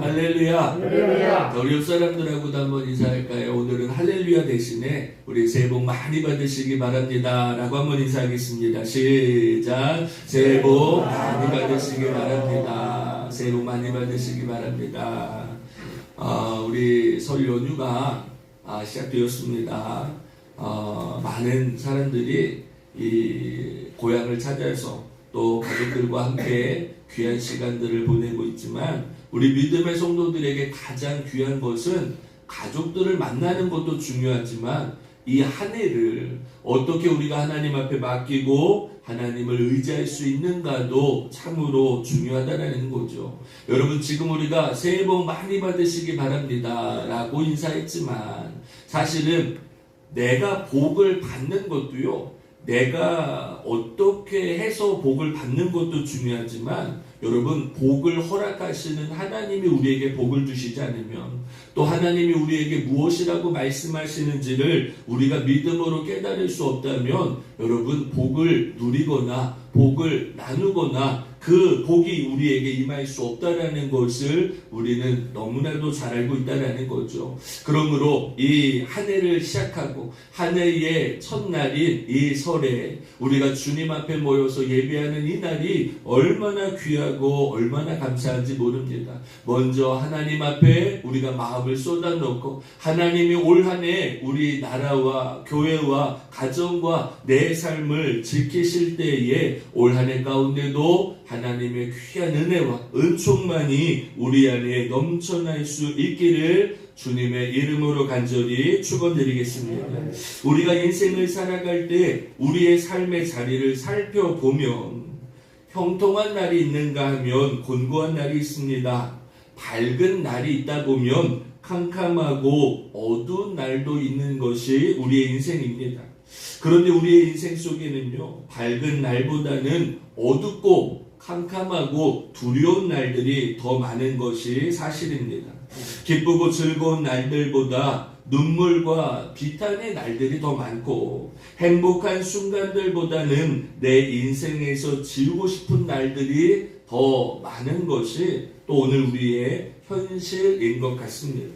할렐루야. 할렐루야. 우리 옆 사람들하고도 한번 인사할까요? 오늘은 할렐루야 대신에 우리 새해 복 많이 받으시기 바랍니다 라고 한번 인사하겠습니다. 시작. 새해 복 많이 받으시기 바랍니다. 새해 복 많이 받으시기 바랍니다. 우리 설 연휴가 시작되었습니다. 많은 사람들이 이 고향을 찾아서 또 가족들과 함께 귀한 시간들을 보내고 있지만 우리 믿음의 성도들에게 가장 귀한 것은 가족들을 만나는 것도 중요하지만 이 한 해를 어떻게 우리가 하나님 앞에 맡기고 하나님을 의지할 수 있는가도 참으로 중요하다는 거죠. 여러분, 지금 우리가 새해 복 많이 받으시기 바랍니다 라고 인사했지만 사실은 내가 복을 받는 것도요, 내가 어떻게 해서 복을 받는 것도 중요하지만 여러분, 복을 허락하시는 하나님이 우리에게 복을 주시지 않으면 또 하나님이 우리에게 무엇이라고 말씀하시는지를 우리가 믿음으로 깨달을 수 없다면 여러분, 복을 누리거나 복을 나누거나 그 복이 우리에게 임할 수 없다라는 것을 우리는 너무나도 잘 알고 있다라는 거죠. 그러므로 이 한 해를 시작하고 한 해의 첫날인 이 설에 우리가 주님 앞에 모여서 예배하는 이 날이 얼마나 귀하고 얼마나 감사한지 모릅니다. 먼저 하나님 앞에 우리가 마음을 쏟아놓고 하나님이 올 한 해 우리 나라와 교회와 가정과 내 삶을 지키실 때에 올 한 해 가운데도 하나님의 귀한 은혜와 은총만이 우리 안에 넘쳐날 수 있기를 주님의 이름으로 간절히 축원드리겠습니다. 우리가 인생을 살아갈 때 우리의 삶의 자리를 살펴보면 형통한 날이 있는가 하면 곤고한 날이 있습니다. 밝은 날이 있다 보면 캄캄하고 어두운 날도 있는 것이 우리의 인생입니다. 그런데 우리의 인생 속에는요, 밝은 날보다는 어둡고 캄캄하고 두려운 날들이 더 많은 것이 사실입니다. 기쁘고 즐거운 날들보다 눈물과 비탄의 날들이 더 많고 행복한 순간들보다는 내 인생에서 지우고 싶은 날들이 더 많은 것이 또 오늘 우리의 현실인 것 같습니다.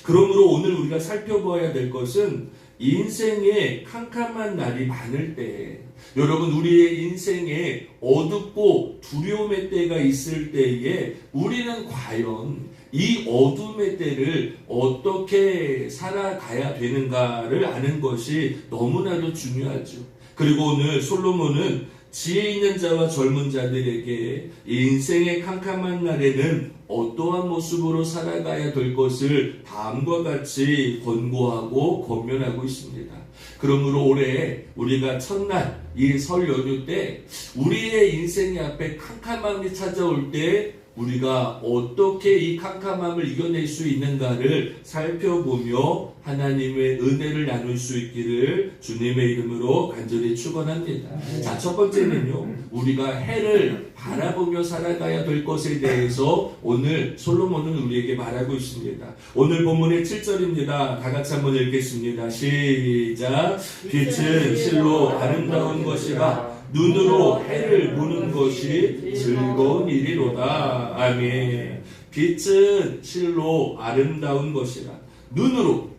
그러므로 오늘 우리가 살펴봐야 될 것은 인생에 캄캄한 날이 많을 때, 여러분, 우리의 인생에 어둡고 두려움의 때가 있을 때에 우리는 과연 이 어둠의 때를 어떻게 살아가야 되는가를 아는 것이 너무나도 중요하죠. 그리고 오늘 솔로몬은 지혜 있는 자와 젊은 자들에게 인생의 캄캄한 날에는 어떠한 모습으로 살아가야 될 것을 다음과 같이 권고하고 권면하고 있습니다. 그러므로 올해 우리가 첫날 이 설 연휴 때 우리의 인생 앞에 캄캄함이 찾아올 때 우리가 어떻게 이 캄캄함을 이겨낼 수 있는가를 살펴보며 하나님의 은혜를 나눌 수 있기를 주님의 이름으로 간절히 축원합니다. 자, 첫 번째는요, 우리가 해를 바라보며 살아가야 될 것에 대해서 오늘 솔로몬은 우리에게 말하고 있습니다. 오늘 본문의 7절입니다. 다 같이 한번 읽겠습니다. 시작. 빛은 실로 아름다운 것이라 눈으로 해를 보는 것이 즐거운 일이로다. 아멘. 빛은 실로 아름다운 것이라 눈으로,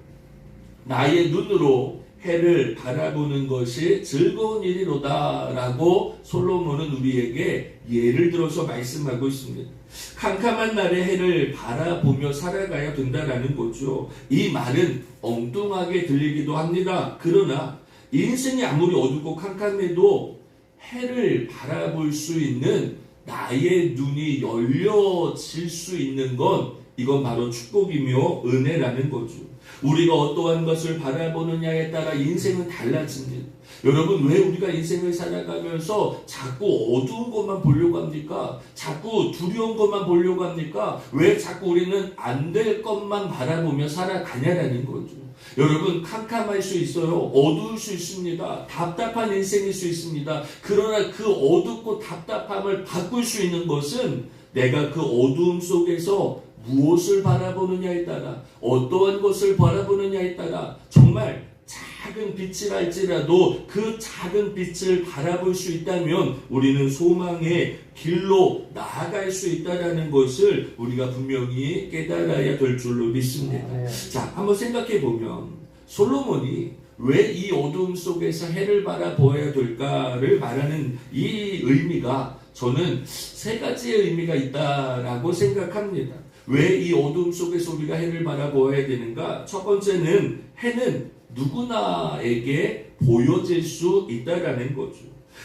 나의 눈으로 해를 바라보는 것이 즐거운 일이로다 라고 솔로몬은 우리에게 예를 들어서 말씀하고 있습니다. 캄캄한 날에 해를 바라보며 살아가야 된다라는 거죠. 이 말은 엉뚱하게 들리기도 합니다. 그러나 인생이 아무리 어둡고 캄캄해도 해를 바라볼 수 있는 나의 눈이 열려질 수 있는 건 이건 바로 축복이며 은혜라는 거죠. 우리가 어떠한 것을 바라보느냐에 따라 인생은 달라집니다. 여러분, 왜 우리가 인생을 살아가면서 자꾸 어두운 것만 보려고 합니까? 자꾸 두려운 것만 보려고 합니까? 왜 자꾸 우리는 안 될 것만 바라보며 살아가냐라는 거죠. 여러분, 캄캄할 수 있어요. 어두울 수 있습니다. 답답한 인생일 수 있습니다. 그러나 그 어둡고 답답함을 바꿀 수 있는 것은 내가 그 어두움 속에서 무엇을 바라보느냐에 따라, 어떠한 것을 바라보느냐에 따라 정말 작은 빛이랄지라도 그 작은 빛을 바라볼 수 있다면 우리는 소망의 길로 나아갈 수 있다는 것을 우리가 분명히 깨달아야 될 줄로 믿습니다. 자, 한번 생각해 보면 솔로몬이 왜 이 어두움 속에서 해를 바라보아야 될까를 말하는 이 의미가 저는 세 가지의 의미가 있다라고 생각합니다. 왜 이 어두움 속에서 우리가 해를 바라보아야 되는가? 첫 번째는 해는 누구나에게 보여질 수 있다라는 거죠.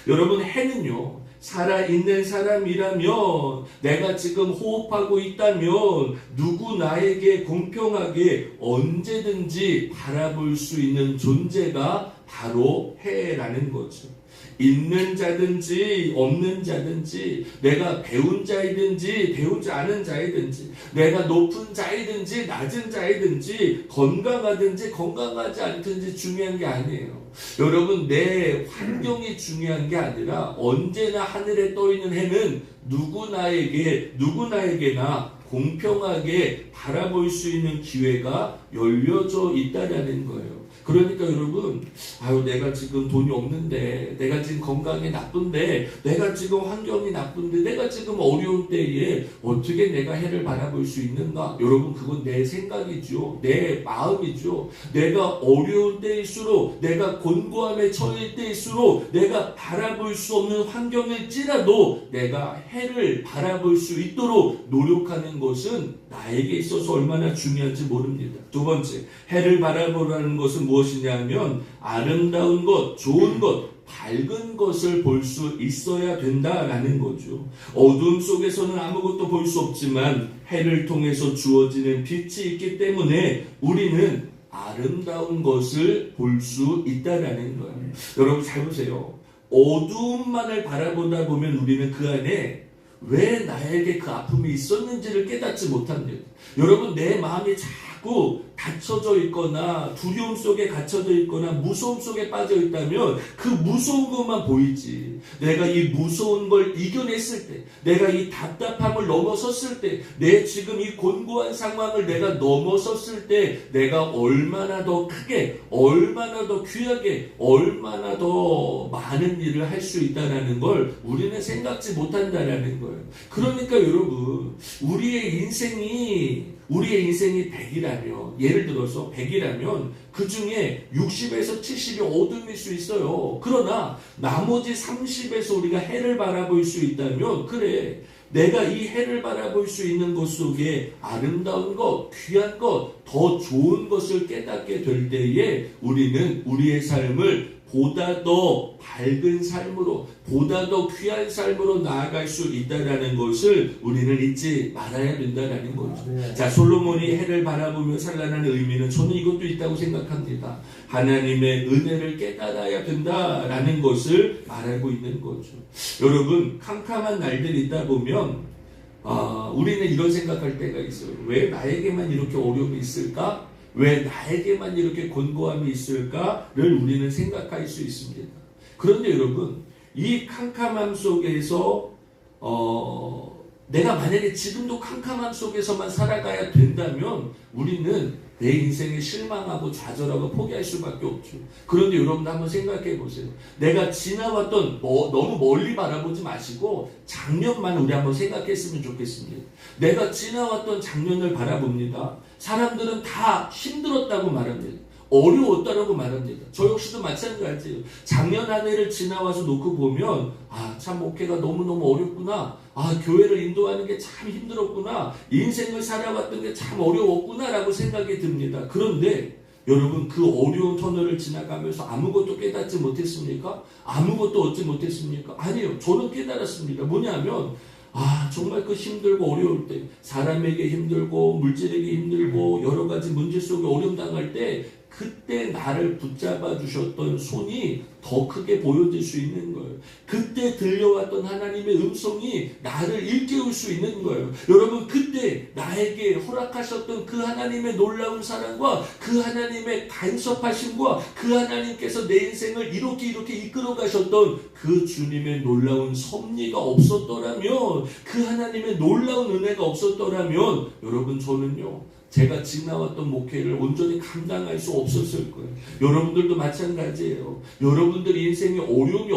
여러분, 해는요, 살아있는 사람이라면, 내가 지금 호흡하고 있다면 누구나에게 공평하게 언제든지 바라볼 수 있는 존재가 바로 해라는 거죠. 있는 자든지 없는 자든지, 내가 배운 자이든지 배우지 않은 자이든지, 내가 높은 자이든지 낮은 자이든지, 건강하든지 건강하지 않든지 중요한 게 아니에요. 여러분, 내 환경이 중요한 게 아니라 언제나 하늘에 떠있는 해는 누구나에게나 공평하게 바라볼 수 있는 기회가 열려져 있다라는 거예요. 그러니까 여러분, 내가 지금 돈이 없는데, 내가 지금 건강이 나쁜데, 내가 지금 환경이 나쁜데, 내가 지금 어려운 때에 어떻게 내가 해를 바라볼 수 있는가? 여러분, 그건 내 생각이죠. 내 마음이죠. 내가 어려운 때일수록, 내가 곤고함에 처할 때일수록, 내가 바라볼 수 없는 환경일지라도 내가 해를 바라볼 수 있도록 노력하는 것은 나에게 있어서 얼마나 중요한지 모릅니다. 두 번째, 해를 바라보라는 것은 무엇이냐면 아름다운 것, 좋은 것, 밝은 것을 볼 수 있어야 된다라는 거죠. 어두움 속에서는 아무것도 볼 수 없지만 해를 통해서 주어지는 빛이 있기 때문에 우리는 아름다운 것을 볼 수 있다라는 거예요. 여러분, 잘 보세요. 어두움만을 바라보다 보면 우리는 그 안에 왜 나에게 그 아픔이 있었는지를 깨닫지 못합니다. 여러분, 내 마음이 자꾸 닫혀져 있거나 두려움 속에 갇혀져 있거나 무서움 속에 빠져 있다면 그 무서운 것만 보이지. 내가 이 무서운 걸 이겨냈을 때, 내가 이 답답함을 넘어섰을 때, 내 지금 이 곤고한 상황을 내가 넘어섰을 때 내가 얼마나 더 크게, 얼마나 더 귀하게, 얼마나 더 많은 일을 할 수 있다는 걸 우리는 생각지 못한다는 거예요. 그러니까 여러분, 우리의 인생이 100이라면, 예를 들어서 100이라면 그 중에 60에서 70이 어둠일 수 있어요. 그러나 나머지 30에서 우리가 해를 바라볼 수 있다면, 그래, 내가 이 해를 바라볼 수 있는 것 속에 아름다운 것, 귀한 것, 더 좋은 것을 깨닫게 될 때에 우리는 우리의 삶을 보다 더 밝은 삶으로, 보다 더 귀한 삶으로 나아갈 수 있다는 것을 우리는 잊지 말아야 된다는 거죠. 자, 솔로몬이 해를 바라보며 살라는 의미는 저는 이것도 있다고 생각합니다. 하나님의 은혜를 깨달아야 된다라는 것을 말하고 있는 거죠. 여러분, 캄캄한 날들이 있다 보면 우리는 이런 생각할 때가 있어요. 왜 나에게만 이렇게 어려움이 있을까? 왜 나에게만 이렇게 곤고함이 있을까를 우리는 생각할 수 있습니다. 그런데 여러분, 이 캄캄함 속에서 내가 만약에 지금도 캄캄함 속에서만 살아가야 된다면 우리는 내 인생에 실망하고 좌절하고 포기할 수밖에 없죠. 그런데 여러분도 한번 생각해 보세요. 내가 지나왔던 너무 멀리 바라보지 마시고 작년만 우리 한번 생각했으면 좋겠습니다. 내가 지나왔던 작년을 바라봅니다. 사람들은 다 힘들었다고 말합니다. 어려웠다라고 말합니다. 저 역시도 마찬가지예요. 작년 한 해를 지나와서 놓고 보면 참 목회가 너무너무 어렵구나. 교회를 인도하는 게 참 힘들었구나. 인생을 살아왔던 게 참 어려웠구나 라고 생각이 듭니다. 그런데 여러분, 그 어려운 터널을 지나가면서 아무것도 깨닫지 못했습니까? 아무것도 얻지 못했습니까? 아니요. 저는 깨달았습니다. 뭐냐면 정말 그 힘들고 어려울 때, 사람에게 힘들고 물질에게 힘들고 여러 가지 문제 속에 어려움 당할 때 그때 나를 붙잡아 주셨던 손이 더 크게 보여질 수 있는 거예요. 그때 들려왔던 하나님의 음성이 나를 일깨울 수 있는 거예요. 여러분, 그때 나에게 허락하셨던 그 하나님의 놀라운 사랑과 그 하나님의 간섭하심과 그 하나님께서 내 인생을 이렇게 이끌어 가셨던 그 주님의 놀라운 섭리가 없었더라면, 그 하나님의 놀라운 은혜가 없었더라면 여러분, 저는요 제가 지나왔던 목회를 온전히 감당할 수 없었을 거예요. 여러분들도 마찬가지예요. 여러분들 인생에 어려움이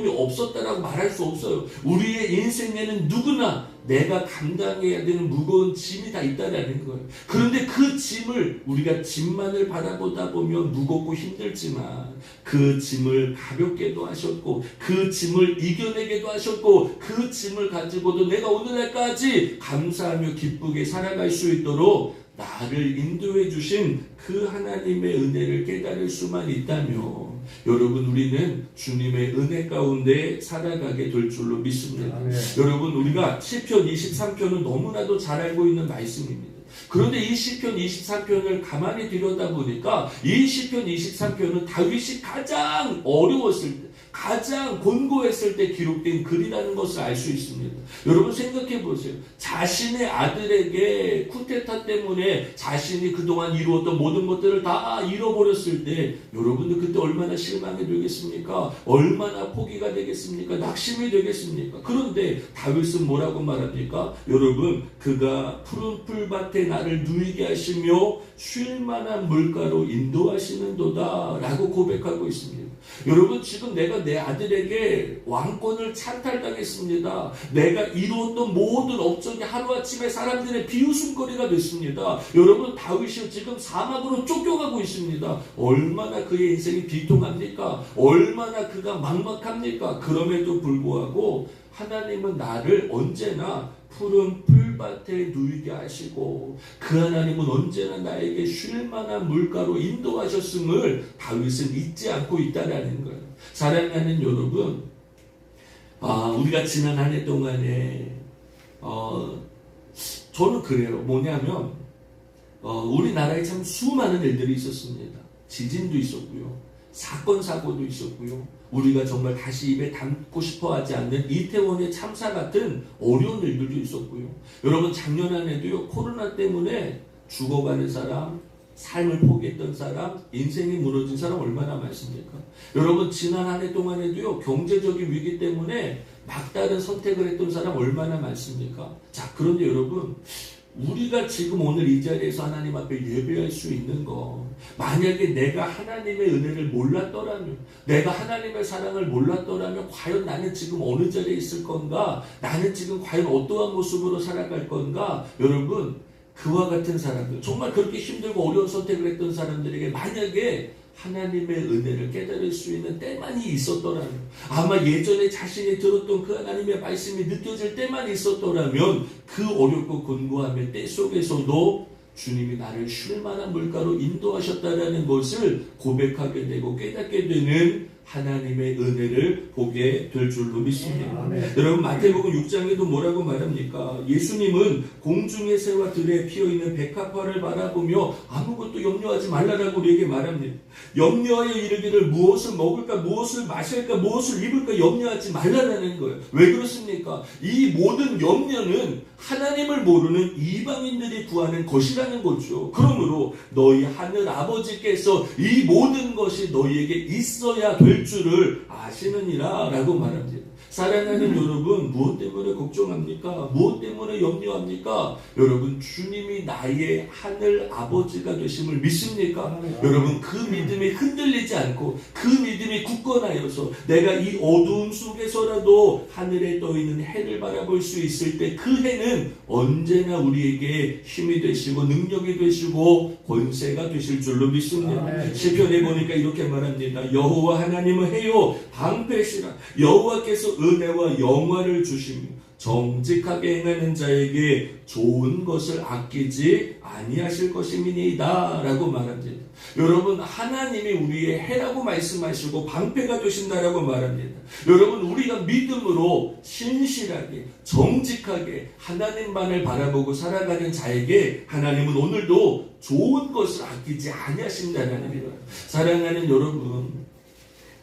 없었다라고 말할 수 없어요. 우리의 인생에는 누구나 내가 감당해야 되는 무거운 짐이 다 있다라는 거예요. 그런데 그 짐을 우리가 짐만을 바라보다 보면 무겁고 힘들지만 그 짐을 가볍게도 하셨고 그 짐을 이겨내게도 하셨고 그 짐을 가지고도 내가 오늘날까지 감사하며 기쁘게 살아갈 수 있도록 나를 인도해 주신 그 하나님의 은혜를 깨달을 수만 있다면 여러분 우리는 주님의 은혜 가운데 살아가게 될 줄로 믿습니다. 여러분 우리가 시편 23편은 너무나도 잘 알고 있는 말씀입니다. 그런데 이 시편 23편을 가만히 들여다보니까 이 시편 23편은 다윗이 가장 어려웠을 때 가장 곤고했을 때 기록된 글이라는 것을 알 수 있습니다. 여러분 생각해 보세요. 자신의 아들에게 쿠데타 때문에 자신이 그동안 이루었던 모든 것들을 다 잃어버렸을 때 여러분들 그때 얼마나 실망이 되겠습니까? 얼마나 포기가 되겠습니까? 낙심이 되겠습니까? 그런데 다윗은 뭐라고 말합니까? 여러분 그가 푸른 풀밭에 나를 누이게 하시며 쉴 만한 물가로 인도하시는도다 라고 고백하고 있습니다. 여러분 지금 내가 내 아들에게 왕권을 찬탈당했습니다. 내가 이루었던 모든 업적이 하루아침에 사람들의 비웃음거리가 됐습니다. 여러분 다윗이 지금 사막으로 쫓겨가고 있습니다. 얼마나 그의 인생이 비통합니까? 얼마나 그가 막막합니까? 그럼에도 불구하고 하나님은 나를 언제나 푸른 풀밭에 누이게 하시고 그 하나님은 언제나 나에게 쉴 만한 물가로 인도하셨음을 다윗은 잊지 않고 있다라는 거예요. 사랑하는 여러분, 우리가 지난 한 해 동안에 저는 그래요. 뭐냐면 우리나라에 참 수많은 일들이 있었습니다. 지진도 있었고요. 사건 사고도 있었고요. 우리가 정말 다시 입에 담고 싶어 하지 않는 이태원의 참사 같은 어려운 일들도 있었고요. 여러분 작년 한 해도요. 코로나 때문에 죽어가는 사람, 삶을 포기했던 사람, 인생이 무너진 사람 얼마나 많습니까? 여러분 지난 한 해 동안에도요. 경제적인 위기 때문에 막다른 선택을 했던 사람 얼마나 많습니까? 자, 그런데 여러분 우리가 지금 오늘 이 자리에서 하나님 앞에 예배할 수 있는 거 만약에 내가 하나님의 은혜를 몰랐더라면 내가 하나님의 사랑을 몰랐더라면 과연 나는 지금 어느 자리에 있을 건가? 나는 지금 과연 어떠한 모습으로 살아갈 건가? 여러분 그와 같은 사람들 정말 그렇게 힘들고 어려운 선택을 했던 사람들에게 만약에 하나님의 은혜를 깨달을 수 있는 때만이 있었더라면 아마 예전에 자신이 들었던 그 하나님의 말씀이 느껴질 때만 있었더라면 그 어렵고 곤고함의 때 속에서도 주님이 나를 쉴 만한 물가로 인도하셨다라는 것을 고백하게 되고 깨닫게 되는 하나님의 은혜를 보게 될 줄로 믿습니다. 여러분 마태복음 6장에도 뭐라고 말합니까? 예수님은 공중의 새와 들에 피어있는 백합화를 바라보며 아무것도 염려하지 말라라고 우리에게 말합니다. 염려하여 이르기를 무엇을 먹을까 무엇을 마실까 무엇을 입을까 염려하지 말라라는 거예요. 왜 그렇습니까? 이 모든 염려는 하나님을 모르는 이방인들이 구하는 것이라는 거죠. 그러므로 너희 하늘 아버지께서 이 모든 것이 너희에게 있어야 될 줄을 아시느니라 라고 말합니다. 사랑하는 여러분 무엇 때문에 걱정합니까? 무엇 때문에 염려합니까? 여러분 주님이 나의 하늘 아버지가 되심을 믿습니까? 여러분 그 믿음이 흔들리지 않고 그 믿음이 굳건하여서 내가 이 어두움 속에서라도 하늘에 떠있는 해를 바라볼 수 있을 때 그 해는 언제나 우리에게 힘이 되시고 능력이 되시고 권세가 되실 줄로 믿습니다. 시편에 보니까 이렇게 말합니다. 여호와 하나님은 해요 방패시라. 여호와께서 은혜와 영화를 주시며 정직하게 행하는 자에게 좋은 것을 아끼지 아니하실 것임이니이다 라고 말합니다. 여러분 하나님이 우리의 해라고 말씀하시고 방패가 되신다라고 말합니다. 여러분 우리가 믿음으로 신실하게 정직하게 하나님만을 바라보고 살아가는 자에게 하나님은 오늘도 좋은 것을 아끼지 아니하신다는 거예요. 사랑하는 여러분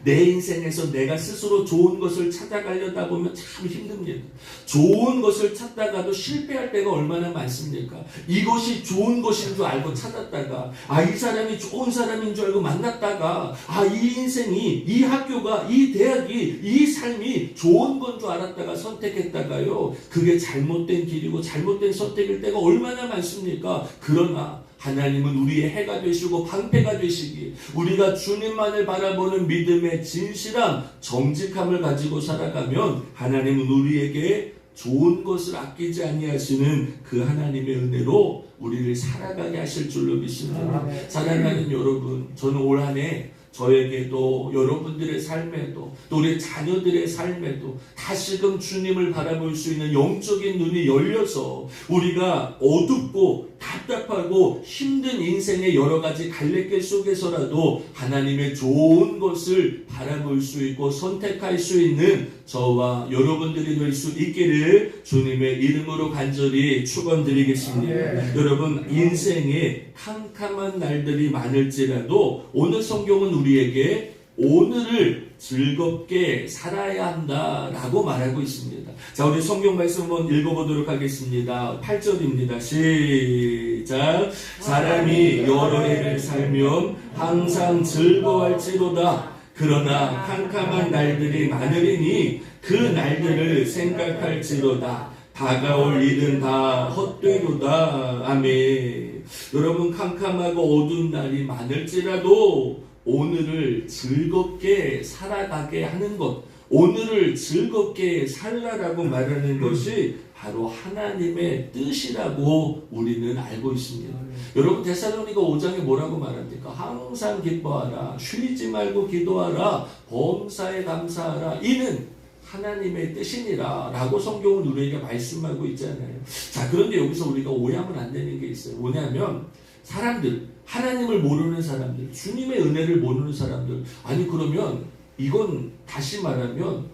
내 인생에서 내가 스스로 좋은 것을 찾아가려다 보면 참 힘듭니다. 좋은 것을 찾다가도 실패할 때가 얼마나 많습니까? 이것이 좋은 것인 줄 알고 찾았다가 이 사람이 좋은 사람인 줄 알고 만났다가 이 인생이, 이 학교가, 이 대학이, 이 삶이 좋은 건 줄 알았다가 선택했다가요, 그게 잘못된 길이고 잘못된 선택일 때가 얼마나 많습니까? 그러나 하나님은 우리의 해가 되시고 방패가 되시기, 우리가 주님만을 바라보는 믿음의 진실함, 정직함을 가지고 살아가면 하나님은 우리에게 좋은 것을 아끼지 아니하시는 그 하나님의 은혜로 우리를 살아가게 하실 줄로 믿습니다. 사랑하는 여러분, 저는 올 한 해 저에게도 여러분들의 삶에도 또 우리 자녀들의 삶에도 다시금 주님을 바라볼 수 있는 영적인 눈이 열려서 우리가 어둡고 답답하고 힘든 인생의 여러 가지 갈래길 속에서라도 하나님의 좋은 것을 바라볼 수 있고 선택할 수 있는 저와 여러분들이 될 수 있기를 주님의 이름으로 간절히 축원드리겠습니다. 여러분, 인생에 캄캄한 날들이 많을지라도 오늘 성경은 우리에게 오늘을 즐겁게 살아야 한다라고 말하고 있습니다. 자, 우리 성경 말씀 한번 읽어보도록 하겠습니다. 8절입니다. 시작. 사람이 여러 해를 살면 항상 즐거워할지로다. 그러나 캄캄한 날들이 많으리니 그 날들을 생각할지로다. 다가올 일은 다 헛되로다. 아멘. 여러분, 캄캄하고 어두운 날이 많을지라도 오늘을 즐겁게 살아가게 하는 것, 오늘을 즐겁게 살라라고 말하는 것이 바로 하나님의 뜻이라고 우리는 알고 있습니다. 여러분, 데살로니가 5장에 뭐라고 말합니까? 항상 기뻐하라, 쉬지 말고 기도하라, 범사에 감사하라, 이는 하나님의 뜻이니라 라고 성경은 우리에게 말씀하고 있잖아요. 자, 그런데 여기서 우리가 오해하면 안 되는 게 있어요. 뭐냐면 사람들, 하나님을 모르는 사람들, 주님의 은혜를 모르는 사람들, 그러면 이건 다시 말하면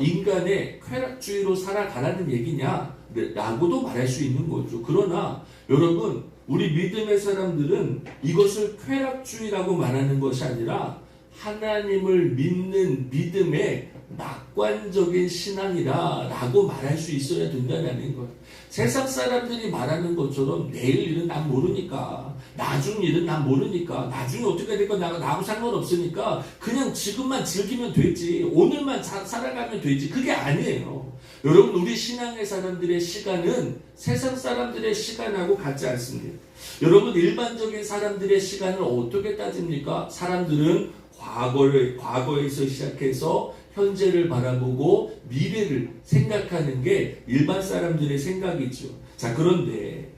인간의 쾌락주의로 살아가라는 얘기냐 라고도 말할 수 있는 거죠. 그러나 여러분, 우리 믿음의 사람들은 이것을 쾌락주의라고 말하는 것이 아니라 하나님을 믿는 믿음의 낙관적인 신앙이다 라고 말할 수 있어야 된다는 거예요. 세상 사람들이 말하는 것처럼 내일 일은 난 모르니까, 나중 일은 난 모르니까, 나중에 어떻게 될까 나하고 상관없으니까 그냥 지금만 즐기면 되지, 오늘만 살아가면 되지, 그게 아니에요. 여러분, 우리 신앙의 사람들의 시간은 세상 사람들의 시간하고 같지 않습니다. 여러분, 일반적인 사람들의 시간을 어떻게 따집니까? 사람들은 과거에서 시작해서 현재를 바라보고 미래를 생각하는 게 일반 사람들의 생각이죠. 자, 그런데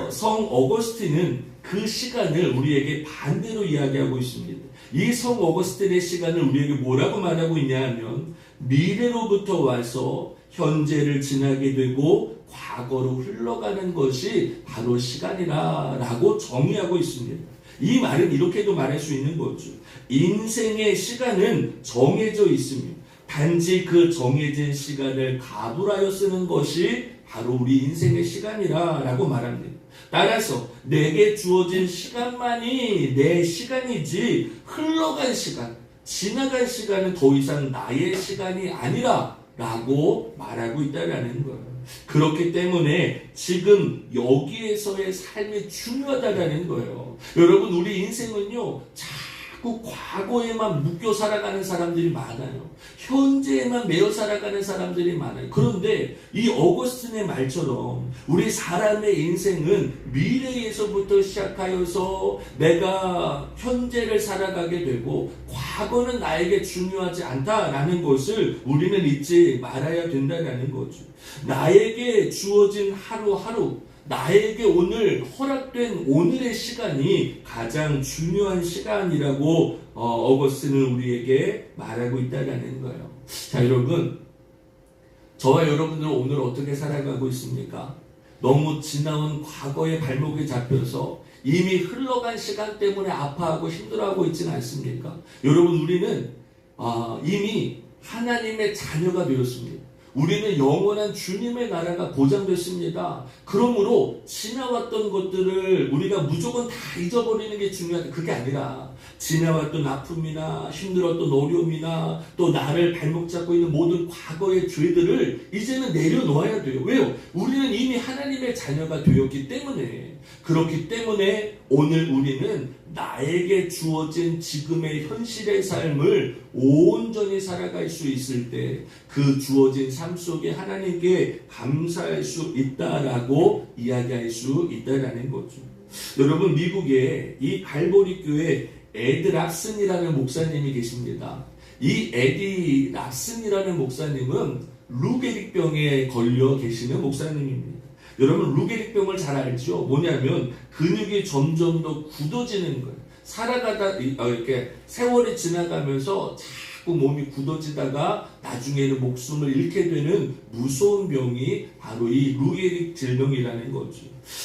성 어거스틴은 그 시간을 우리에게 반대로 이야기하고 있습니다. 이 성 어거스틴의 시간을 우리에게 뭐라고 말하고 있냐 하면 미래로부터 와서 현재를 지나게 되고 과거로 흘러가는 것이 바로 시간이라고 정의하고 있습니다. 이 말은 이렇게도 말할 수 있는 거죠. 인생의 시간은 정해져 있으며 단지 그 정해진 시간을 가불하여 쓰는 것이 바로 우리 인생의 시간이라고 말합니다. 따라서 내게 주어진 시간만이 내 시간이지 흘러간 시간, 지나간 시간은 더 이상 나의 시간이 아니라 라고 말하고 있다는 거예요. 그렇기 때문에 지금 여기에서의 삶이 중요하다는 거예요. 여러분, 우리 인생은요, 자꾸 과거에만 묶여 살아가는 사람들이 많아요. 현재에만 매여 살아가는 사람들이 많아요. 그런데 이 어거스틴의 말처럼 우리 사람의 인생은 미래에서부터 시작하여서 내가 현재를 살아가게 되고 과거는 나에게 중요하지 않다라는 것을 우리는 잊지 말아야 된다는 거죠. 나에게 주어진 하루하루, 나에게 오늘 허락된 오늘의 시간이 가장 중요한 시간이라고 어거스틴은 우리에게 말하고 있다는 거예요. 자, 여러분, 저와 여러분들은 오늘 어떻게 살아가고 있습니까? 너무 지나온 과거의 발목에 잡혀서 이미 흘러간 시간 때문에 아파하고 힘들어하고 있지는 않습니까? 여러분, 우리는 이미 하나님의 자녀가 되었습니다. 우리는 영원한 주님의 나라가 보장됐습니다. 그러므로 지나왔던 것들을 우리가 무조건 다 잊어버리는 게 중요하다. 그게 아니라 지나왔던 아픔이나 힘들었던 어려움이나 또 나를 발목 잡고 있는 모든 과거의 죄들을 이제는 내려놓아야 돼요. 왜요? 우리는 이미 하나님의 자녀가 되었기 때문에. 그렇기 때문에 오늘 우리는 나에게 주어진 지금의 현실의 삶을 온전히 살아갈 수 있을 때 그 주어진 삶 속에 하나님께 감사할 수 있다라고 이야기할 수 있다라는 거죠. 여러분, 미국에 이 갈보리 교회 에드 랍슨이라는 목사님이 계십니다. 이 에디 랍슨이라는 목사님은 루게릭병에 걸려 계시는 목사님입니다. 여러분, 루게릭병을 잘 알죠? 뭐냐면 근육이 점점 더 굳어지는 거예요. 살아가다 이렇게 세월이 지나가면서 자꾸 몸이 굳어지다가 나중에는 목숨을 잃게 되는 무서운 병이 바로 이 루게릭 질병이라는 거죠.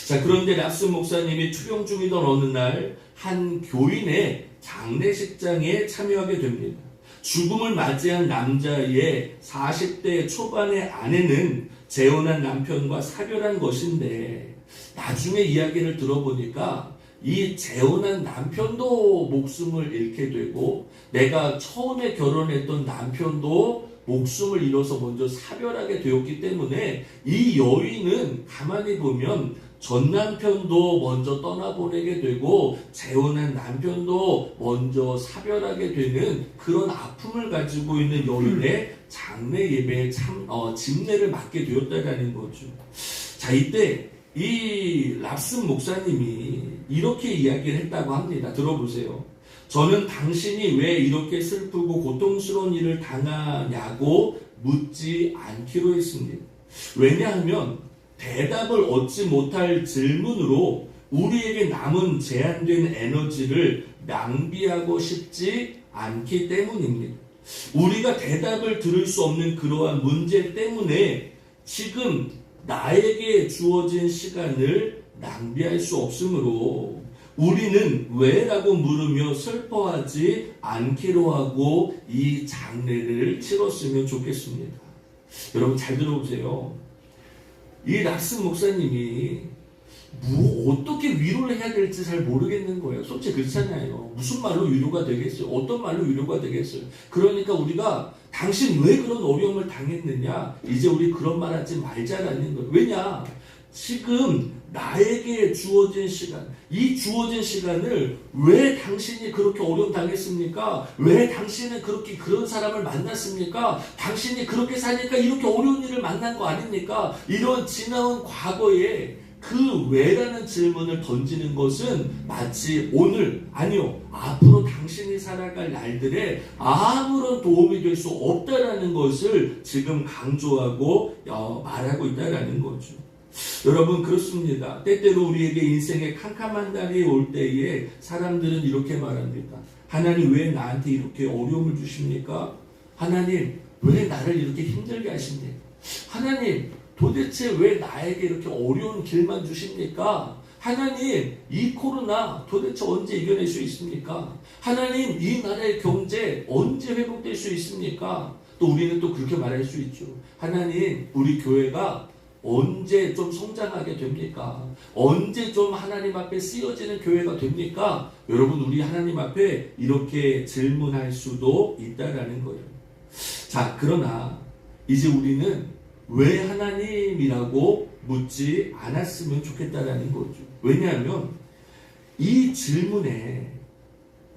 자, 그런데 랍슨 목사님이 투병 중이던 어느 날 한 교인의 장례식장에 참여하게 됩니다. 죽음을 맞이한 남자의 40대 초반의 아내는 재혼한 남편과 사별한 것인데 나중에 이야기를 들어보니까 이 재혼한 남편도 목숨을 잃게 되고 내가 처음에 결혼했던 남편도 목숨을 잃어서 먼저 사별하게 되었기 때문에 이 여인은 가만히 보면 전 남편도 먼저 떠나보내게 되고 재혼한 남편도 먼저 사별하게 되는 그런 아픔을 가지고 있는 여인의 장례 예배에 집례를 맡게 되었다는 거죠. 자, 이때 이 랍슨 목사님이 이렇게 이야기를 했다고 합니다. 들어보세요. 저는 당신이 왜 이렇게 슬프고 고통스러운 일을 당하냐고 묻지 않기로 했습니다. 왜냐하면 대답을 얻지 못할 질문으로 우리에게 남은 제한된 에너지를 낭비하고 싶지 않기 때문입니다. 우리가 대답을 들을 수 없는 그러한 문제 때문에 지금 나에게 주어진 시간을 낭비할 수 없으므로 우리는 왜라고 물으며 슬퍼하지 않기로 하고 이 장례를 치렀으면 좋겠습니다. 여러분, 잘 들어보세요. 이 랍슨 목사님이 어떻게 위로를 해야 될지 잘 모르겠는 거예요. 솔직히 그렇잖아요. 무슨 말로 위로가 되겠어요? 어떤 말로 위로가 되겠어요? 그러니까 우리가 당신 왜 그런 어려움을 당했느냐? 이제 우리 그런 말 하지 말자라는 거예요. 왜냐? 지금 나에게 주어진 시간, 이 주어진 시간을 왜 당신이 그렇게 어려움 당했습니까? 왜 당신은 그렇게 그런 사람을 만났습니까? 당신이 그렇게 사니까 이렇게 어려운 일을 만난 거 아닙니까? 이런 지나온 과거에 그 왜라는 질문을 던지는 것은 마치 오늘, 아니요, 앞으로 당신이 살아갈 날들에 아무런 도움이 될 수 없다라는 것을 지금 강조하고 말하고 있다라는 거죠. 여러분, 그렇습니다. 때때로 우리에게 인생의 캄캄한 날이 올 때에 사람들은 이렇게 말합니다. 하나님, 왜 나한테 이렇게 어려움을 주십니까? 하나님, 왜 나를 이렇게 힘들게 하십니까? 하나님, 도대체 왜 나에게 이렇게 어려운 길만 주십니까? 하나님, 이 코로나 도대체 언제 이겨낼 수 있습니까? 하나님, 이 나라의 경제 언제 회복될 수 있습니까? 또 우리는 또 그렇게 말할 수 있죠. 하나님, 우리 교회가 언제 좀 성장하게 됩니까? 언제 좀 하나님 앞에 쓰여지는 교회가 됩니까? 여러분, 우리 하나님 앞에 이렇게 질문할 수도 있다라는 거예요. 자, 그러나 이제 우리는 왜 하나님이라고 묻지 않았으면 좋겠다라는 거죠. 왜냐하면 이 질문에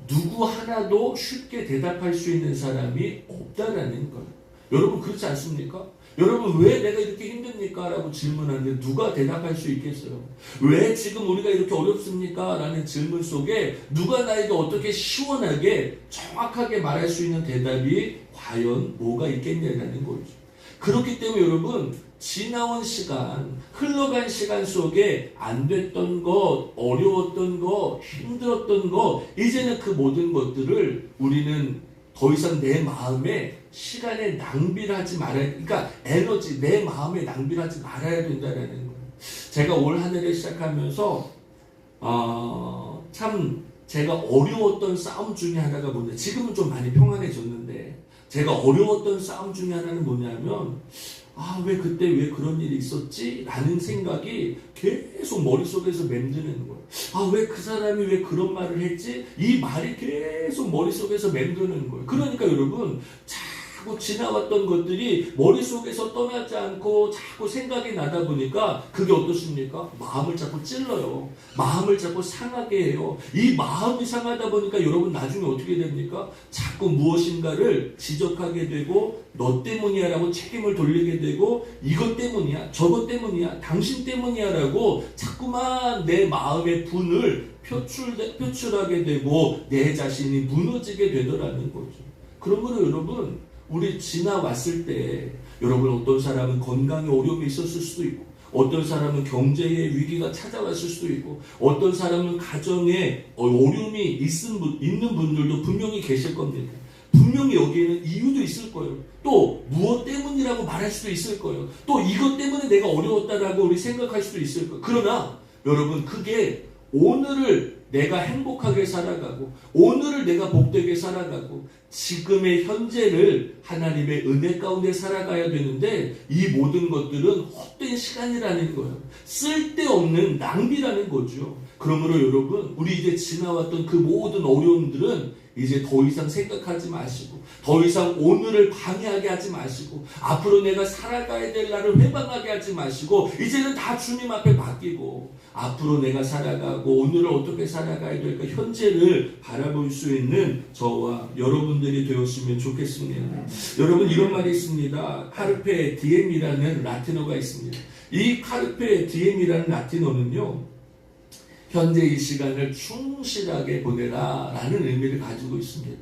누구 하나도 쉽게 대답할 수 있는 사람이 없다라는 거예요. 여러분, 그렇지 않습니까? 여러분, 왜 내가 이렇게 힘듭니까? 라고 질문하는데 누가 대답할 수 있겠어요? 왜 지금 우리가 이렇게 어렵습니까? 라는 질문 속에 누가 나에게 어떻게 시원하게 정확하게 말할 수 있는 대답이 과연 뭐가 있겠냐라는 거죠. 그렇기 때문에 여러분, 지나온 시간, 흘러간 시간 속에 안 됐던 것, 어려웠던 것, 힘들었던 것, 이제는 그 모든 것들을 우리는 더 이상 내 마음에 시간에 낭비를 하지 말아야, 그러니까 에너지, 내 마음에 낭비를 하지 말아야 된다는 거예요. 제가 올 한 해를 시작하면서 참 제가 어려웠던 싸움 중에 하나가 뭔데, 지금은 좀 많이 평안해졌는데 제가 어려웠던 싸움 중에 하나는 뭐냐면 왜 그때 왜 그런 일이 있었지? 라는 생각이 계속 머릿속에서 맴드는 거예요. 왜 그 사람이 왜 그런 말을 했지? 이 말이 계속 머릿속에서 맴드는 거예요. 그러니까 여러분 자꾸 지나왔던 것들이 머릿속에서 떠나지 않고 자꾸 생각이 나다 보니까 그게 어떻습니까? 마음을 자꾸 찔러요. 마음을 자꾸 상하게 해요. 이 마음이 상하다 보니까 여러분 나중에 어떻게 됩니까? 자꾸 무엇인가를 지적하게 되고 너 때문이야 라고 책임을 돌리게 되고 이것 때문이야 저것 때문이야 당신 때문이야 라고 자꾸만 내 마음의 분을 표출하게 되고 내 자신이 무너지게 되더라는 거죠. 그러므로 여러분 우리 지나왔을 때 여러분 어떤 사람은 건강에 어려움이 있었을 수도 있고 어떤 사람은 경제의 위기가 찾아왔을 수도 있고 어떤 사람은 가정에 어려움이 있는 분들도 분명히 계실 겁니다. 분명히 여기에는 이유도 있을 거예요. 또 무엇 때문이라고 말할 수도 있을 거예요. 또 이것 때문에 내가 어려웠다라고 우리 생각할 수도 있을 거예요. 그러나 여러분 그게 오늘을 내가 행복하게 살아가고 오늘을 내가 복되게 살아가고 지금의 현재를 하나님의 은혜 가운데 살아가야 되는데 이 모든 것들은 헛된 시간이라는 거예요. 쓸데없는 낭비라는 거죠. 그러므로 여러분 우리 이제 지나왔던 그 모든 어려움들은 이제 더 이상 생각하지 마시고 더 이상 오늘을 방해하게 하지 마시고 앞으로 내가 살아가야 될 날을 회방하게 하지 마시고 이제는 다 주님 앞에 맡기고 앞으로 내가 살아가고 오늘을 어떻게 살아가야 될까 현재를 바라볼 수 있는 저와 여러분들이 되었으면 좋겠습니다. 여러분 이런 말이 있습니다. 카르페 디엠이라는 라틴어가 있습니다. 이 카르페 디엠이라는 라틴어는요 현재 이 시간을 충실하게 보내라 라는 의미를 가지고 있습니다.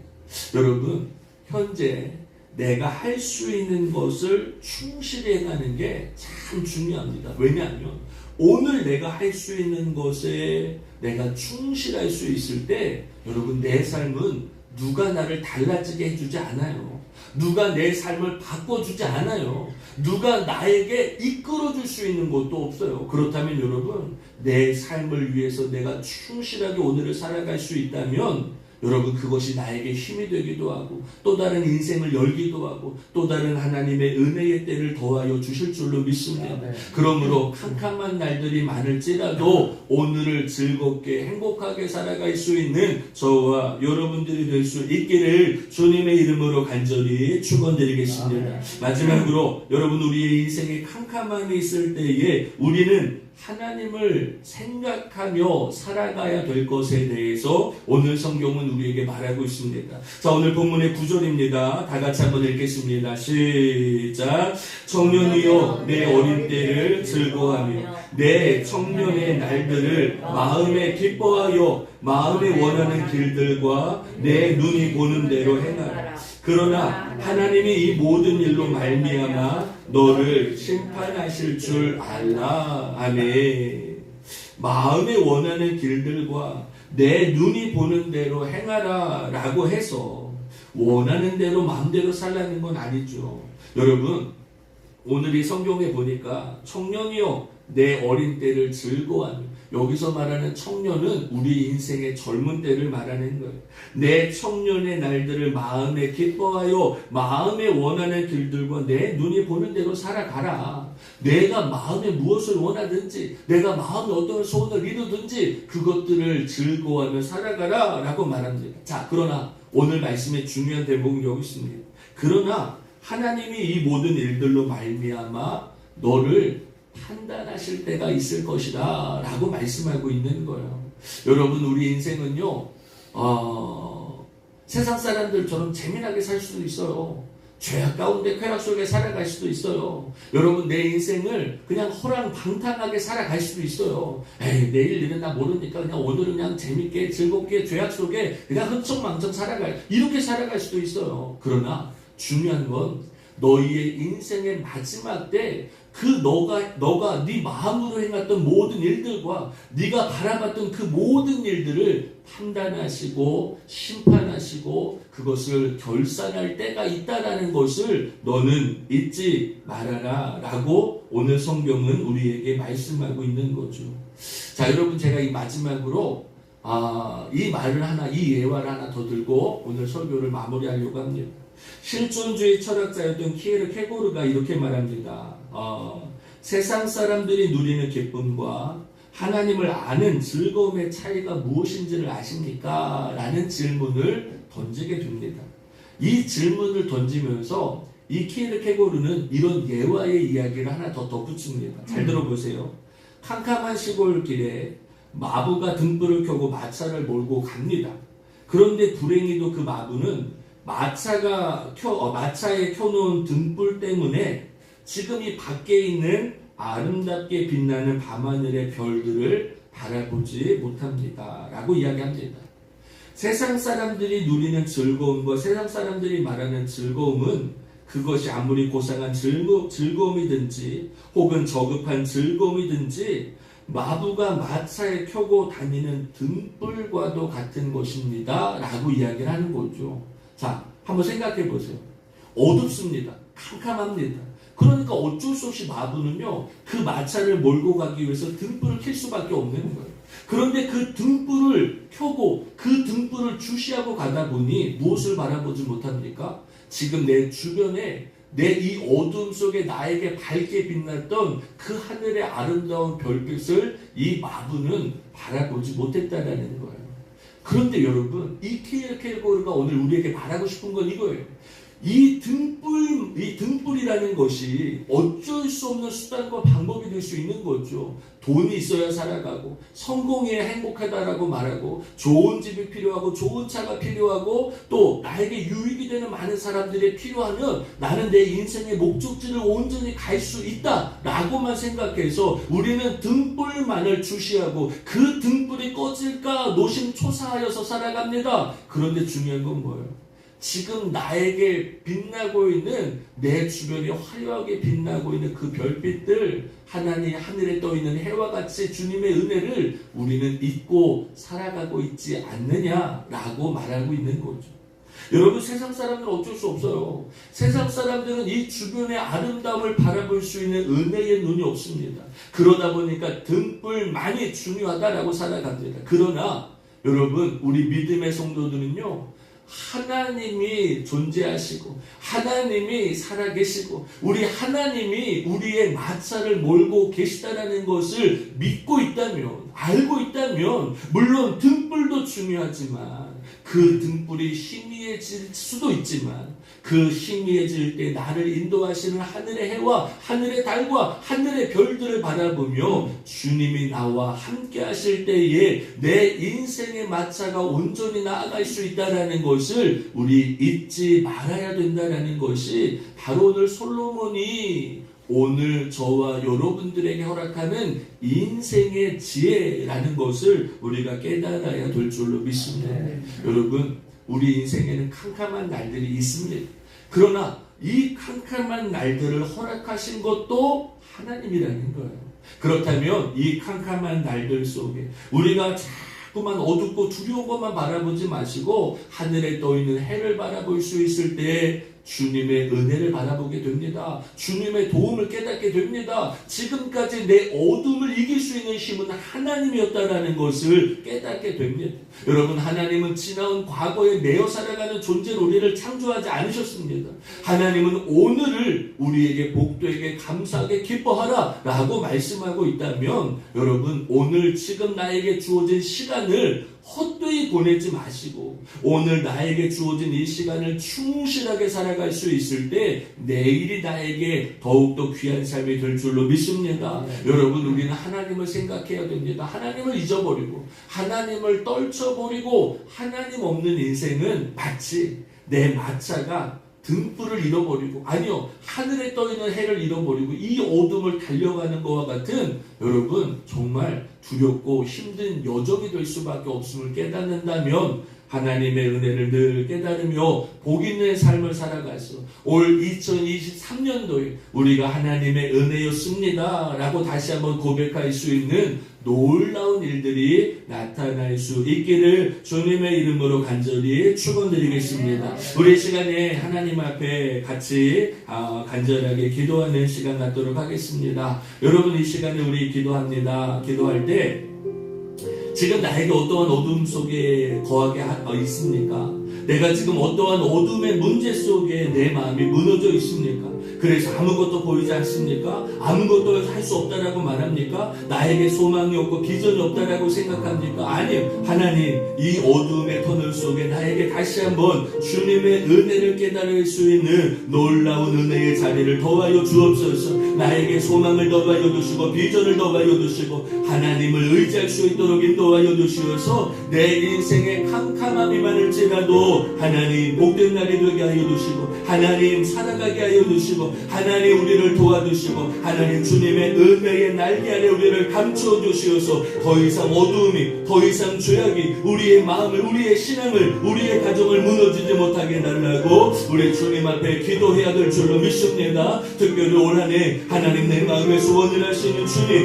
여러분 현재 내가 할 수 있는 것을 충실히 해가는 게 참 중요합니다. 왜냐하면 오늘 내가 할 수 있는 것에 내가 충실할 수 있을 때 여러분 내 삶은 누가 나를 달라지게 해주지 않아요. 누가 내 삶을 바꿔주지 않아요. 누가 나에게 이끌어줄 수 있는 것도 없어요. 그렇다면 여러분 내 삶을 위해서 내가 충실하게 오늘을 살아갈 수 있다면 여러분 그것이 나에게 힘이 되기도 하고 또 다른 인생을 열기도 하고 또 다른 하나님의 은혜의 때를 더하여 주실 줄로 믿습니다. 그러므로 캄캄한 날들이 많을지라도 오늘을 즐겁게 행복하게 살아갈 수 있는 저와 여러분들이 될 수 있기를 주님의 이름으로 간절히 축원드리겠습니다. 마지막으로 여러분 우리의 인생에 캄캄함이 있을 때에 우리는 하나님을 생각하며 살아가야 될 것에 대해서 오늘 성경은 우리에게 말하고 있습니다. 자, 오늘 본문의 9절입니다. 다 같이 한번 읽겠습니다. 시작. 청년이여 내 어린 때를 즐거워하며 내 청년의 날들을 마음에 기뻐하여 마음에 원하는 길들과 내 눈이 보는 대로 행하라. 그러나 하나님이 이 모든 일로 말미암아 너를 심판하실 줄 알라. 아멘. 마음에 원하는 길들과 내 눈이 보는 대로 행하라 라고 해서 원하는 대로 마음대로 살라는 건 아니죠. 여러분 오늘 이 성경에 보니까 청년이여 내 어린 때를 즐거워하며 여기서 말하는 청년은 우리 인생의 젊은 때를 말하는 거예요. 내 청년의 날들을 마음에 기뻐하여 마음에 원하는 길들과 내 눈이 보는 대로 살아가라. 내가 마음에 무엇을 원하든지 내가 마음에 어떤 소원을 이루든지 그것들을 즐거워하며 살아가라 라고 말합니다. 자, 그러나 오늘 말씀의 중요한 대목은 여기 있습니다. 그러나 하나님이 이 모든 일들로 말미암아 너를 판단하실 때가 있을 것이다 라고 말씀하고 있는 거예요. 여러분 우리 인생은요 세상 사람들처럼 재미나게 살 수도 있어요. 죄악 가운데 쾌락 속에 살아갈 수도 있어요. 여러분 내 인생을 그냥 호랑방탕하게 살아갈 수도 있어요. 에이 내일 일은 나 모르니까 그냥 오늘은 그냥 재밌게 즐겁게 죄악 속에 그냥 흥청망청 이렇게 살아갈 수도 있어요. 그러나 중요한 건 너희의 인생의 마지막 때 그 너가 네 마음으로 행했던 모든 일들과 네가 바라봤던 그 모든 일들을 판단하시고 심판하시고 그것을 결산할 때가 있다라는 것을 너는 잊지 말아라 라고 오늘 성경은 우리에게 말씀하고 있는 거죠. 자, 여러분 제가 이 마지막으로 이 말을 하나, 이 예화를 하나 더 들고 오늘 설교를 마무리하려고 합니다. 실존주의 철학자였던 키에르케고르가 이렇게 말합니다. 세상 사람들이 누리는 기쁨과 하나님을 아는 즐거움의 차이가 무엇인지를 아십니까? 라는 질문을 던지게 됩니다. 이 질문을 던지면서 이 키에르케고르는 이런 예화의 이야기를 하나 더 덧붙입니다. 잘 들어보세요. 캄캄한 시골길에 마부가 등불을 켜고 마차를 몰고 갑니다. 그런데 불행히도 그 마부는 마차에 켜놓은 등불 때문에 지금 이 밖에 있는 아름답게 빛나는 밤하늘의 별들을 바라보지 못합니다. 라고 이야기합니다. 세상 사람들이 누리는 즐거움과 세상 사람들이 말하는 즐거움은 그것이 아무리 고상한 즐거움이든지 혹은 저급한 즐거움이든지 마부가 마차에 켜고 다니는 등불과도 같은 것입니다. 라고 이야기를 하는 거죠. 자, 한번 생각해 보세요. 어둡습니다. 캄캄합니다. 그러니까 어쩔 수 없이 마부는요, 그 마차를 몰고 가기 위해서 등불을 켤 수밖에 없는 거예요. 그런데 그 등불을 켜고 그 등불을 주시하고 가다 보니 무엇을 바라보지 못합니까? 지금 내 주변에 내 이 어둠 속에 나에게 밝게 빛났던 그 하늘의 아름다운 별빛을 이 마부는 바라보지 못했다라는 거예요. 그런데 여러분, 이 키에르케고르가 오늘 우리에게 말하고 싶은 건 이거예요. 이 등불이라는 것이 어쩔 수 없는 수단과 방법이 될 수 있는 거죠. 돈이 있어야 살아가고, 성공해야 행복하다라고 말하고, 좋은 집이 필요하고, 좋은 차가 필요하고, 또 나에게 유익이 되는 많은 사람들이 필요하면 나는 내 인생의 목적지를 온전히 갈 수 있다라고만 생각해서 우리는 등불만을 주시하고 그 등불이 꺼질까 노심초사하여서 살아갑니다. 그런데 중요한 건 뭐예요? 지금 나에게 빛나고 있는 내 주변에 화려하게 빛나고 있는 그 별빛들, 하나님 하늘에 떠있는 해와 같이 주님의 은혜를 우리는 잊고 살아가고 있지 않느냐라고 말하고 있는 거죠. 여러분, 세상 사람들은 어쩔 수 없어요. 세상 사람들은 이 주변의 아름다움을 바라볼 수 있는 은혜의 눈이 없습니다. 그러다 보니까 등불만이 중요하다라고 살아갑니다. 그러나 여러분, 우리 믿음의 성도들은요, 하나님이 존재하시고 하나님이 살아계시고 우리 하나님이 우리의 마차를 몰고 계시다라는 것을 믿고 있다면, 알고 있다면, 물론 등불도 중요하지만 그 등불이 희미해질 수도 있지만 그 희미해질 때 나를 인도하시는 하늘의 해와 하늘의 달과 하늘의 별들을 바라보며 주님이 나와 함께 하실 때에 내 인생의 마차가 온전히 나아갈 수 있다는 것을 우리 잊지 말아야 된다는 것이 바로 오늘 솔로몬이 오늘 저와 여러분들에게 허락하는 인생의 지혜라는 것을 우리가 깨달아야 될 줄로 믿습니다. 여러분, 우리 인생에는 캄캄한 날들이 있습니다. 그러나 이 캄캄한 날들을 허락하신 것도 하나님이라는 거예요. 그렇다면 이 캄캄한 날들 속에 우리가 자꾸만 어둡고 두려운 것만 바라보지 마시고 하늘에 떠있는 해를 바라볼 수 있을 때 주님의 은혜를 바라보게 됩니다. 주님의 도움을 깨닫게 됩니다. 지금까지 내 어둠을 이길 수 있는 힘은 하나님이었다라는 것을 깨닫게 됩니다. 여러분, 하나님은 지나온 과거에 매여 살아가는 존재로 우리를 창조하지 않으셨습니다. 하나님은 오늘을 우리에게 복되게 감사하게 기뻐하라 라고 말씀하고 있다면 여러분, 오늘 지금 나에게 주어진 시간을 헛되이 보내지 마시고 오늘 나에게 주어진 이 시간을 충실하게 살아갈 수 있을 때 내일이 나에게 더욱더 귀한 삶이 될 줄로 믿습니다. 여러분, 우리는 하나님을 생각해야 됩니다. 하나님을 잊어버리고 하나님을 떨쳐버리고 하나님 없는 인생은 마치 내 마차가 등불을 잃어버리고, 아니요, 하늘에 떠있는 해를 잃어버리고 이 어둠을 달려가는 것과 같은 여러분 정말 두렵고 힘든 여정이 될 수밖에 없음을 깨닫는다면 하나님의 은혜를 늘 깨달으며 복 있는 삶을 살아가서 올 2023년도에 우리가 하나님의 은혜였습니다 라고 다시 한번 고백할 수 있는 놀라운 일들이 나타날 수 있기를 주님의 이름으로 간절히 축원드리겠습니다. 우리 시간에 하나님 앞에 같이 간절하게 기도하는 시간 갖도록 하겠습니다. 여러분, 이 시간에 우리 기도합니다. 기도할 때 지금 나에게 어떠한 어둠 속에 거하게 있습니까? 내가 지금 어떠한 어둠의 문제 속에 내 마음이 무너져 있습니까? 그래서 아무것도 보이지 않습니까? 아무것도 할 수 없다라고 말합니까? 나에게 소망이 없고 비전이 없다라고 생각합니까? 아니요. 하나님, 이 어둠의 터널 속에 나에게 다시 한번 주님의 은혜를 깨달을 수 있는 놀라운 은혜의 자리를 더하여 주옵소서. 나에게 소망을 더하여 주시고 비전을 더하여 주시고 하나님을 의지할 수 있도록 인도하여 주시어서 내 인생의 캄캄함이 많을지라도 하나님 복된 날이 되게 하여 주시고 하나님 살아가게 하여 주시고 하나님 우리를 도와주시고 하나님 주님의 은혜의 날개 아래 우리를 감추어 주시어서 더 이상 어두움이 더 이상 죄악이 우리의 마음을 우리의 신앙을 우리의 가정을 무너지지 못하게 달라고 우리 주님 앞에 기도해야 될 줄로 믿습니다. 특별히 올 한 해 하나님 내 마음에 소원을 하시는 주님